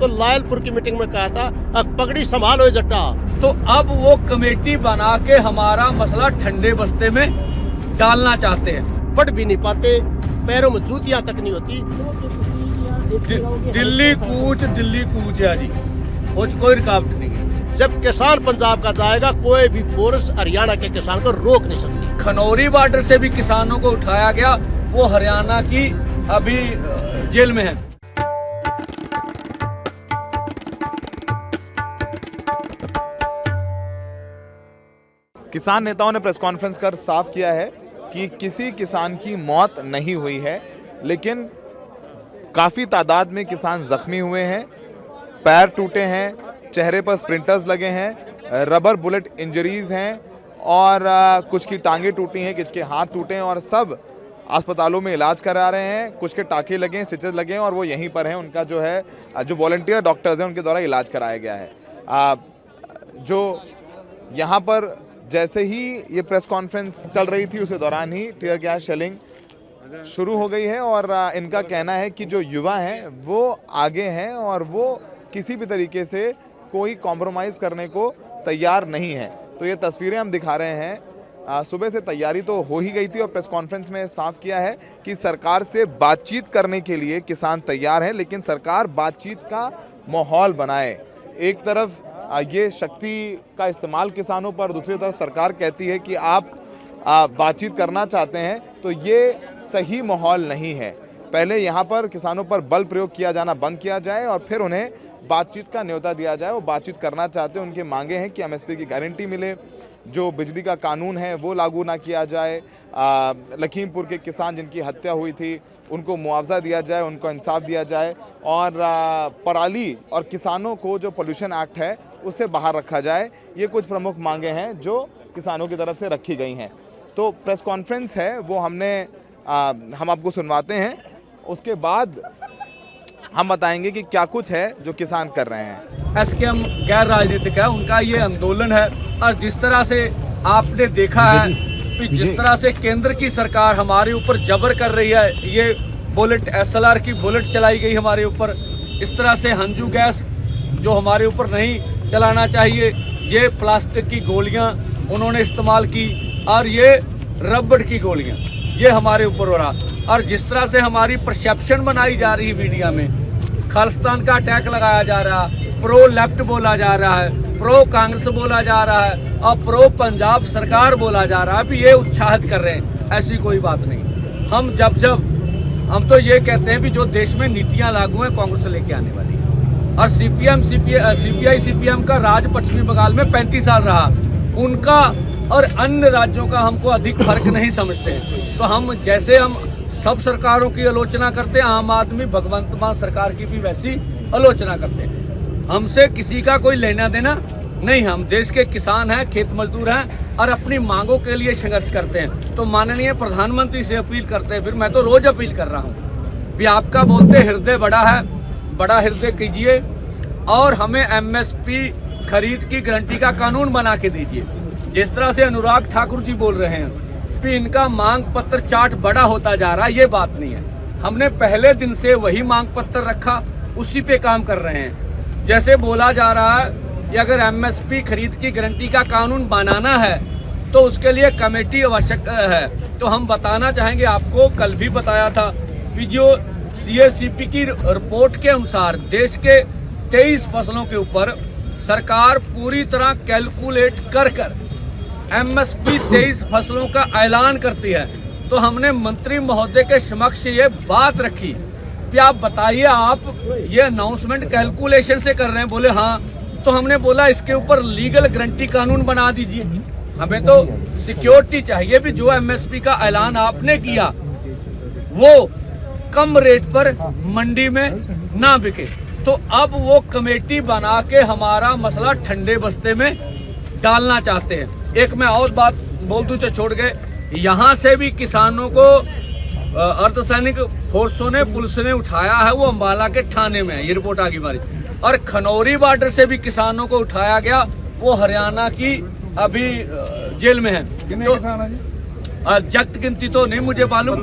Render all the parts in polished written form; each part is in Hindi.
तो लायलपुर की मीटिंग में कहा था, अब पगड़ी संभालो जट्टा। तो अब वो कमेटी बना के हमारा मसला ठंडे बस्ते में डालना चाहते हैं। पढ़ भी नहीं पाते, पैरों में जूतियां तक नहीं होती। दिल्ली कूच है जी, कोई रुकावट नहीं है। जब किसान पंजाब का जाएगा, कोई भी फोर्स हरियाणा के किसान को रोक नहीं सकती। खनौरी बॉर्डर से भी किसानों को उठाया गया, वो हरियाणा की अभी जेल में है। किसान नेताओं ने प्रेस कॉन्फ्रेंस कर साफ किया है कि किसी किसान की मौत नहीं हुई है, लेकिन काफ़ी तादाद में किसान जख्मी हुए हैं, पैर टूटे हैं, चेहरे पर स्प्रिंटर्स लगे हैं, रबर बुलेट इंजरीज हैं और कुछ की टांगें टूटी हैं, कुछ के हाथ टूटे हैं और सब अस्पतालों में इलाज करा रहे हैं। कुछ के टाँके लगे हैं, स्टिचेस लगे हैं और वो यहीं पर हैं। उनका जो है जो वॉलंटियर डॉक्टर्स हैं उनके द्वारा इलाज कराया गया है। जो यहाँ पर जैसे ही ये प्रेस कॉन्फ्रेंस चल रही थी उसी दौरान ही टीयर गैस शेलिंग शुरू हो गई है और इनका कहना है कि जो युवा हैं वो आगे हैं और वो किसी भी तरीके से कोई कॉम्प्रोमाइज़ करने को तैयार नहीं है। तो ये तस्वीरें हम दिखा रहे हैं। सुबह से तैयारी तो हो ही गई थी और प्रेस कॉन्फ्रेंस में साफ किया है कि सरकार से बातचीत करने के लिए किसान तैयार हैं, लेकिन सरकार बातचीत का माहौल बनाए। एक तरफ ये शक्ति का इस्तेमाल किसानों पर, दूसरी तरफ सरकार कहती है कि आप बातचीत करना चाहते हैं, तो ये सही माहौल नहीं है। पहले यहाँ पर किसानों पर बल प्रयोग किया जाना बंद किया जाए और फिर उन्हें बातचीत का न्योता दिया जाए। वो बातचीत करना चाहते हैं, उनकी मांगे हैं कि एमएसपी की गारंटी मिले, जो बिजली का कानून है वो लागू ना किया जाए, लखीमपुर के किसान जिनकी हत्या हुई थी उनको मुआवजा दिया जाए, उनको इंसाफ दिया जाए और पराली और किसानों को जो पोल्यूशन एक्ट है उससे बाहर रखा जाए। ये कुछ प्रमुख मांगे हैं जो किसानों की तरफ से रखी गई हैं। तो प्रेस कॉन्फ्रेंस है वो हम आपको सुनवाते हैं, उसके बाद हम बताएंगे कि क्या कुछ है जो किसान कर रहे हैं। एसकेएम गैर राजनीतिक है, उनका ये आंदोलन है और जिस तरह से आपने देखा है कि जिस तरह से केंद्र की सरकार हमारे ऊपर जबर कर रही है, ये बुलेट SLR की बुलेट चलाई गई हमारे ऊपर, इस तरह से हंजू गैस जो हमारे ऊपर नहीं चलाना चाहिए, ये प्लास्टिक की गोलियां उन्होंने इस्तेमाल की और ये रबड़ की गोलियां ये हमारे ऊपर हो रहा। और जिस तरह से हमारी परसेप्शन बनाई जा रही है मीडिया में, खालिस्तान का अटैक लगाया जा रहा है, प्रो लेफ्ट बोला जा रहा है, प्रो कांग्रेस बोला जा रहा है और प्रो पंजाब सरकार बोला जा रहा है, भी ये उत्साहित कर रहे हैं। ऐसी कोई बात नहीं। हम तो ये कहते हैं भी जो देश में नीतियां लागू हैं कांग्रेस लेके आने वाली है। और CPI CPM का राज पश्चिमी बंगाल में 35 साल रहा, उनका और अन्य राज्यों का हमको अधिक फर्क नहीं समझते हैं। तो हम सब सरकारों की आलोचना करते हैं, आम आदमी भगवंत मान सरकार की भी वैसी आलोचना करते हैं। हमसे किसी का कोई लेना देना नहीं, हम देश के किसान हैं, खेत मजदूर हैं और अपनी मांगों के लिए संघर्ष करते हैं। तो माननीय प्रधानमंत्री से अपील करते हैं, फिर मैं तो रोज अपील कर रहा हूँ भी आपका बोलते हृदय बड़ा है, बड़ा हृदय कीजिए और हमें MSP खरीद की गारंटी का कानून बना के दीजिए। जिस तरह से अनुराग ठाकुर जी बोल रहे हैं कि इनका मांग पत्र चार्ट बड़ा होता जा रहा है, ये बात नहीं है। हमने पहले दिन से वही मांग पत्र रखा, उसी पे काम कर रहे हैं। जैसे बोला जा रहा है कि अगर MSP खरीद की गारंटी का कानून बनाना है तो उसके लिए कमेटी आवश्यक है। तो हम बताना चाहेंगे, आपको कल भी बताया था कि जो CACP की रिपोर्ट के अनुसार देश के 23 फसलों के ऊपर सरकार पूरी तरह कैलकुलेट कर MSP 23 फसलों का ऐलान करती है। तो हमने मंत्री महोदय के समक्ष ये बात रखी कि आप बताइए, आप ये अनाउंसमेंट कैलकुलेशन से कर रहे हैं? बोले हाँ। तो हमने बोला इसके ऊपर लीगल गारंटी कानून बना दीजिए। हमें तो सिक्योरिटी चाहिए भी जो MSP का ऐलान आपने किया वो कम रेट पर मंडी में ना बिके। तो अब वो कमेटी बना के हमारा मसला ठंडे बस्ते में डालना चाहते हैं। एक मैं और बात बोल दूं तो छोड़ गए, यहाँ से भी किसानों को अर्धसैनिक फोर्सों ने, पुलिस ने उठाया है, वो अम्बाला के थाने में है, ये रिपोर्ट आ गई हमारी। और खनौरी बॉर्डर से भी किसानों को उठाया गया, वो हरियाणा की अभी जेल में है। तो जख्त गिनती तो नहीं मुझे मालूम,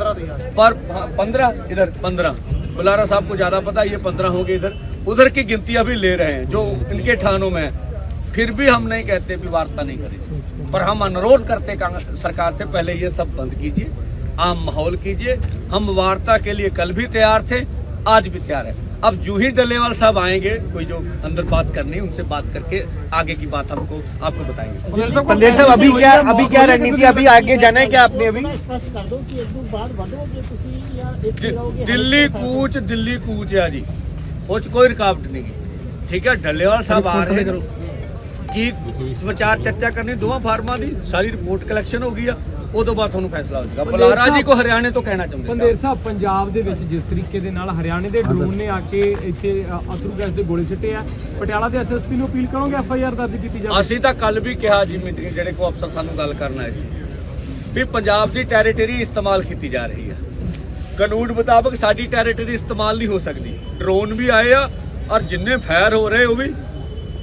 पर 15 इधर 15 बुलारा साहब को ज्यादा पता, ये 15 होंगे इधर। उधर की गिनती अभी ले रहे हैं जो इनके थानों में है। फिर भी हम नहीं कहते भी वार्ता नहीं करें, पर हम अनुरोध करते सरकार से पहले ये सब बंद कीजिए, आम माहौल कीजिए। हम वार्ता के लिए कल भी तैयार थे, आज भी तैयार है। अब जूही डल्लेवाल साहब आएंगे, कोई जो अंदर बात करनी है उनसे बात करके आगे की बात हमको आपको बताएंगे। पंदेर साहब अभी क्या रणनीति, अभी आगे जाना है क्या आपने? अभी दिल्ली कूच है जी, कुछ कोई रुकावट नहीं है। ठीक है, डल्लेवाल साहब आ रहे हैं कि विचार चर्चा करनी, दोवां फार्मा दी सारी रिपोर्ट कलैक्शन हो गई है, ਉਦੋਂ ਬਾਅਦ ਤੁਹਾਨੂੰ ਫੈਸਲਾ ਹੋ ਜਾਏਗਾ। ਬੁਲਾਰਾ ਜੀ ਕੋ ਹਰਿਆਣੇ ਤੋਂ ਕਹਿਣਾ ਚਾਹੁੰਦੇ ਪੰਦੇਰ ਸਾਹਿਬ, ਪੰਜਾਬ ਦੇ ਵਿੱਚ ਜਿਸ ਤਰੀਕੇ ਦੇ ਨਾਲ ਹਰਿਆਣੇ ਦੇ ਡਰੋਨ ਨੇ ਆ ਕੇ ਇੱਥੇ ਅਥਰੂ ਗੈਸ ਦੇ ਗੋਲੇ ਸਿੱਟੇ ਆ, ਪਟਿਆਲਾ ਦੇ ਐਸਐਸਪੀ ਨੂੰ ਅਪੀਲ ਕਰੋਗੇ ਐਫਆਈਆਰ ਦਰਜ ਕੀਤੀ ਜਾਵੇ? ਅਸੀਂ ਤਾਂ ਕੱਲ ਵੀ ਕਿਹਾ ਜੀ ਮੀਟਿੰਗ ਜਿਹੜੇ ਕੋ ਅਫਸਰ ਸਾਨੂੰ ਗੱਲ ਕਰਨ ਆਏ ਸੀ ਵੀ ਪੰਜਾਬ ਦੀ ਟੈਰੀਟਰੀ ਇਸਤੇਮਾਲ ਕੀਤੀ ਜਾ ਰਹੀ ਹੈ। ਕਾਨੂੰਨ ਮੁਤਾਬਕ ਸਾਡੀ ਟੈਰੀਟਰੀ ਇਸਤੇਮਾਲ ਨਹੀਂ ਹੋ ਸਕਦੀ। ਡਰੋਨ ਵੀ ਆਏ ਆ ਔਰ ਜਿੰਨੇ ਫਾਇਰ ਹੋ ਰਹੇ ਉਹ ਵੀ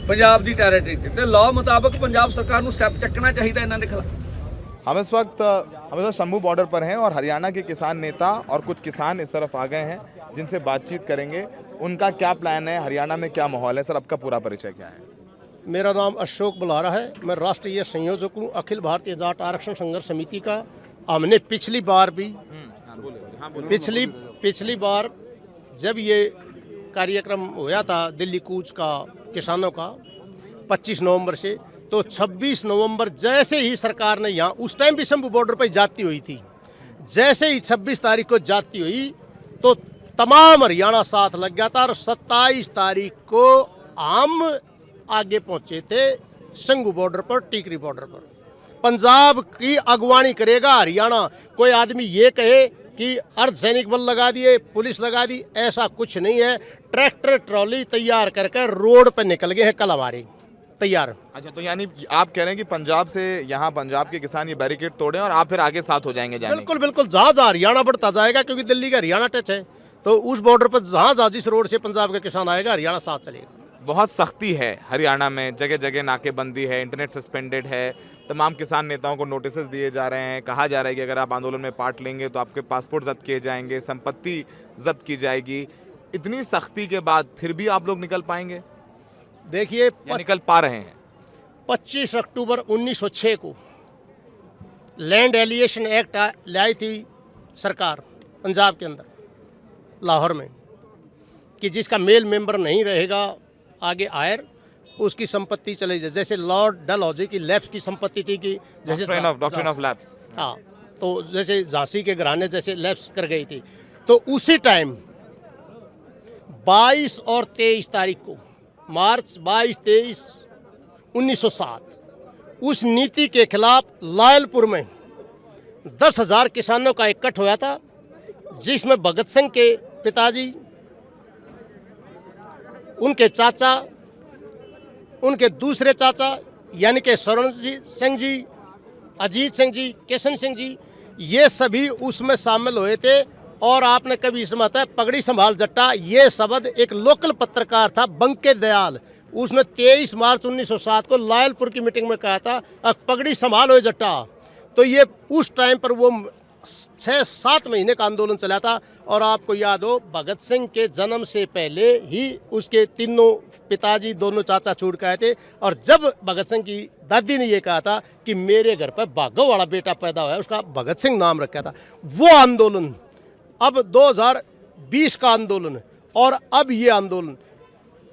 ਪੰਜਾਬ ਦੀ ਟੈਰੀਟਰੀ ਤੇ ਲਾਅ ਮੁਤਾਬਕ ਪੰਜਾਬ ਸਰਕਾਰ ਨੂੰ ਸਟੈਪ ਚੱਕਣਾ ਚਾਹੀਦਾ ਇਹਨਾਂ ਦੇ ਖਿਲਾਫ। हम इस वक्त शंभू बॉर्डर पर हैं और हरियाणा के किसान नेता और कुछ किसान इस तरफ आ गए हैं जिनसे बातचीत करेंगे। उनका क्या प्लान है, हरियाणा में क्या माहौल है? सर, आपका पूरा परिचय क्या है? मेरा नाम अशोक बुलारा है, मैं राष्ट्रीय संयोजक हूँ अखिल भारतीय जाट आरक्षण संघर्ष समिति का। हमने पिछली बार भी पिछली बार जब ये कार्यक्रम हुआ था दिल्ली कूच का किसानों का 25 नवंबर से, तो 26 नवंबर जैसे ही सरकार ने यहाँ, उस टाइम भी शंभू बॉर्डर पर जाती हुई थी, जैसे ही 26 तारीख को जाती हुई तो तमाम हरियाणा साथ लग गया था और 27 तारीख को हम आगे पहुंचे थे शंभू बॉर्डर पर, टीकरी बॉर्डर पर। पंजाब की अगवानी करेगा हरियाणा। कोई आदमी ये कहे कि अर्धसैनिक बल लगा दिए, पुलिस लगा दी, ऐसा कुछ नहीं है। ट्रैक्टर ट्रॉली तैयार करके रोड पर निकल गए हैं कल हमारे तैयार। अच्छा, तो यानी आप कह रहे हैं कि पंजाब से यहाँ पंजाब के किसान ये बैरिकेड तोड़े और आप फिर आगे साथ हो जाएंगे जाने? बिल्कुल बिल्कुल, जहाँ जहाँ हरियाणा बढ़ता जाएगा, क्योंकि दिल्ली का हरियाणा टच है, तो उस बॉर्डर पर जहाँ जहाँ जिस रोड से पंजाब का किसान आएगा हरियाणा साथ चलेगा। बहुत सख्ती है हरियाणा में, जगह जगह नाकेबंदी है, इंटरनेट सस्पेंडेड है, तमाम किसान नेताओं को नोटिस दिए जा रहे हैं। कहा जा रहा है कि अगर आप आंदोलन में पार्ट लेंगे तो आपके पासपोर्ट जब्त किए जाएंगे, संपत्ति जब्त की जाएगी। इतनी सख्ती के बाद फिर भी आप लोग निकल पाएंगे? देखिए, निकल पा रहे हैं। 25 अक्टूबर 1906 को लैंड एलिएशन एक्ट लाई थी सरकार पंजाब के अंदर लाहौर में, कि जिसका मेल मेंबर नहीं रहेगा आगे आयर, उसकी संपत्ति चले जाए। जैसे लॉर्ड डलहौजी की लैब्स की संपत्ति थी कि जैसे डॉक्ट्रिन ऑफ लैब्स, हाँ, तो जैसे झांसी के घराने जैसे लैब्स कर गई थी, तो उसी टाइम 22 और 23 तारीख को, मार्च 22-23 1907 उस नीति के खिलाफ लायलपुर में 10,000 किसानों का इकट्ठ हुआ था, जिसमें भगत सिंह के पिताजी, उनके चाचा, उनके दूसरे चाचा यानी कि स्वर्ण सिंह जी, अजीत सिंह जी, किशन सिंह जी, ये सभी उसमें शामिल हुए थे। और आपने कभी सुना था पगड़ी संभाल जट्टा, ये शब्द एक लोकल पत्रकार था बंके दयाल, उसने 23 मार्च 1907 को लायलपुर की मीटिंग में कहा था पगड़ी संभालो जट्टा। तो ये उस टाइम पर वो 6-7 महीने का आंदोलन चला था। और आपको याद हो, भगत सिंह के जन्म से पहले ही उसके तीनों पिताजी, दोनों चाचा छूट के आए थे। और जब भगत सिंह की दादी ने ये कहा था कि मेरे घर पर भागो वाला बेटा पैदा हुआ है, उसका भगत सिंह नाम रखा था। वो आंदोलन अब 2020 का आंदोलन, और अब ये आंदोलन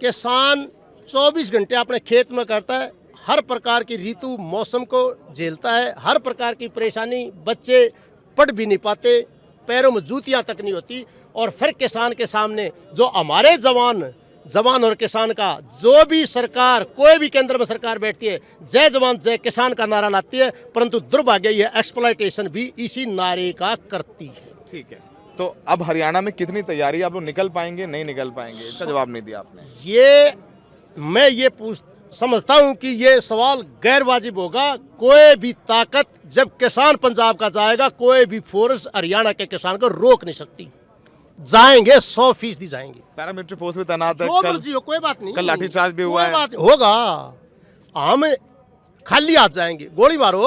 किसान 24 घंटे अपने खेत में करता है, हर प्रकार की ऋतु मौसम को झेलता है, हर प्रकार की परेशानी, बच्चे पढ़ भी नहीं पाते, पैरों में जूतियां तक नहीं होती। और फिर किसान के सामने जो हमारे जवान और किसान का जो भी सरकार, कोई भी केंद्र में सरकार बैठती है, जय जवान जय किसान का नारा लाती है, परंतु दुर्भाग्य ये एक्सप्लॉयटेशन भी इसी नारे का करती है। ठीक है, तो अब हरियाणा में कितनी तैयारी, आप लोग निकल पाएंगे नहीं निकल पाएंगे? इसका जवाब नहीं दिया आपने। मैं ये समझता हूं कि ये सवाल गैर वाजिब होगा। कोई भी ताकत जब किसान पंजाब का जाएगा, कोई भी फोर्स हरियाणा के किसान को रोक नहीं सकती। जाएंगे, 100% जाएंगे। पैरामिलिट्री फोर्स भी तैनात है, कोई बात नहीं, कल लाठीचार्ज भी हुआ है, होगा। हम खाली हाथ जाएंगे, गोली मारो।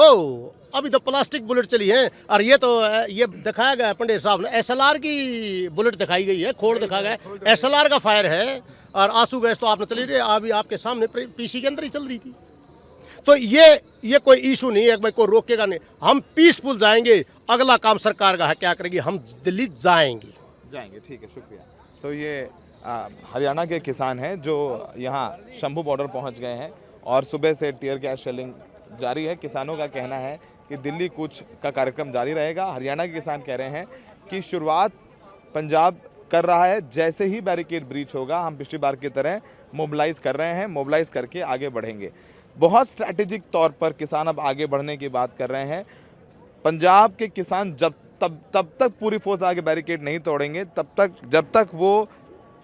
अभी तो प्लास्टिक बुलेट चली है, और ये तो ये दिखाया गया पंडित साहब ने, SLR की बुलेट दिखाई गई है, खोड़ दिखाया गया है, SLR का फायर है। और आंसू गैस तो आपने चली रही अभी आपके सामने पीसी के अंदर ही चल रही थी। तो ये कोई इशू नहीं है भाई कोई रोकेगा नहीं, हम पीसफुल जाएंगे। अगला काम सरकार का है क्या करेगी, हम दिल्ली जाएंगे। ठीक है, शुक्रिया। तो ये हरियाणा के किसान हैं जो यहाँ शंभू बॉर्डर पहुँच गए हैं और सुबह से टीयर गैस शेलिंग जारी है। किसानों का कहना है कि दिल्ली कूच का कार्यक्रम जारी रहेगा। हरियाणा के किसान कह रहे हैं कि शुरुआत पंजाब कर रहा है, जैसे ही बैरिकेड ब्रीच होगा हम पिछली बार की तरह मोबिलाइज कर रहे हैं, मोबिलाइज करके आगे बढ़ेंगे। बहुत स्ट्रैटेजिक तौर पर किसान अब आगे बढ़ने की बात कर रहे हैं। पंजाब के किसान तब तक पूरी फोर्स आगे बैरिकेड नहीं तोड़ेंगे जब तक वो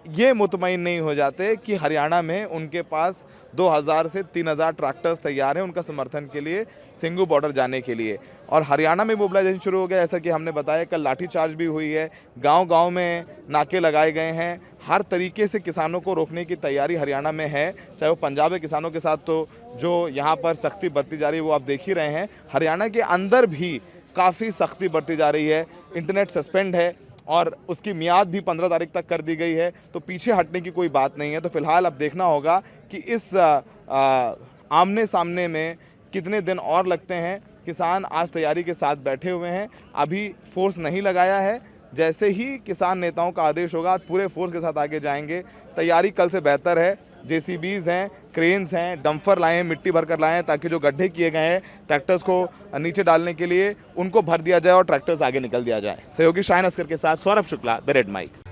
ये मुतमईन नहीं हो जाते कि हरियाणा में उनके पास 2000 से 3000 ट्रैक्टर्स तैयार हैं उनका समर्थन के लिए सिंघू बॉर्डर जाने के लिए। और हरियाणा में मोबिलाइजेशन शुरू हो गया, जैसा कि हमने बताया। कल लाठीचार्ज भी हुई है, गांव-गांव में नाके लगाए गए हैं। हर तरीके से किसानों को रोकने की तैयारी हरियाणा में है, चाहे वो पंजाब के किसानों के साथ तो जो यहाँ पर सख्ती बरती जा रही है वो आप देख ही रहे हैं। हरियाणा के अंदर भी काफ़ी सख्ती बरती जा रही है। इंटरनेट सस्पेंड है और उसकी मियाद भी 15 तारीख तक कर दी गई है, तो पीछे हटने की कोई बात नहीं है। तो फिलहाल अब देखना होगा कि इस आमने सामने में कितने दिन और लगते हैं। किसान आज तैयारी के साथ बैठे हुए हैं, अभी फोर्स नहीं लगाया है। जैसे ही किसान नेताओं का आदेश होगा पूरे फोर्स के साथ आगे जाएंगे। तैयारी कल से बेहतर है। जेसीबीज़ हैं, क्रेन्स हैं, डंपर लाए हैं, मिट्टी भर कर लाए हैं ताकि जो गड्ढे किए गए हैं ट्रैक्टर्स को नीचे डालने के लिए उनको भर दिया जाए और ट्रैक्टर्स आगे निकल दिया जाए। सहयोगी शाहीन असगर के साथ Saurabh Shukla, the red mic.